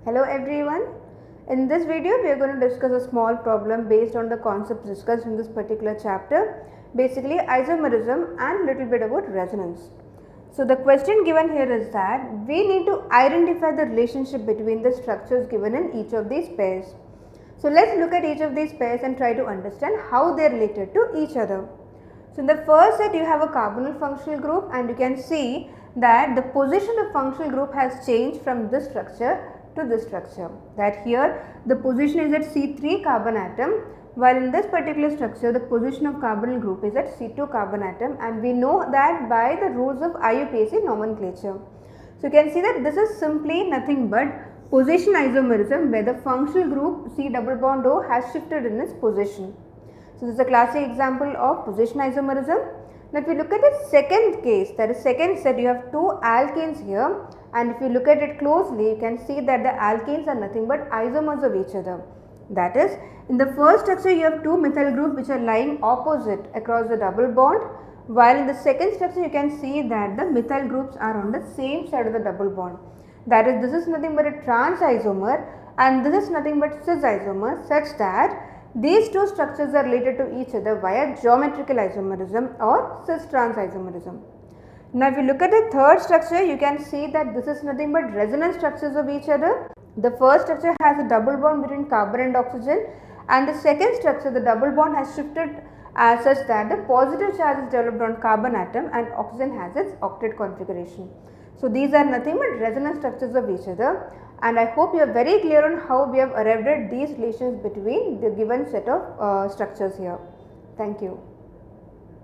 Hello everyone. In this video we are going to discuss a small problem based on the concepts discussed in this particular chapter, basically isomerism and little bit about resonance. So the question given here is that we need to identify the relationship between the structures given in each of these pairs. So let's look at each of these pairs and try to understand how they are related to each other. So in the first set you have a carbonyl functional group and you can see that the position of functional group has changed from this structure to this structure, that here the position is at C3 carbon atom, while in this particular structure the position of carbonyl group is at C2 carbon atom, and we know that by the rules of IUPAC nomenclature. So you can see that this is simply nothing but position isomerism where the functional group C double bond O has shifted in its position. So this is a classic example of position isomerism. Now if you look at the second case, that is second set, you have two alkanes here, and if you look at it closely you can see that the alkanes are nothing but isomers of each other. That is, in the first structure you have two methyl groups which are lying opposite across the double bond, while in the second structure you can see that the methyl groups are on the same side of the double bond. That is, this is nothing but a trans isomer and this is nothing but cis isomer, such that these two structures are related to each other via geometrical isomerism or cis-trans isomerism. Now if you look at the third structure you can see that this is nothing but resonance structures of each other. The first structure has a double bond between carbon and oxygen, and the second structure, the double bond has shifted such that the positive charge is developed on carbon atom and oxygen has its octet configuration. So these are nothing but resonance structures of each other, and I hope you are very clear on how we have arrived at these relations between the given set of structures here. Thank you.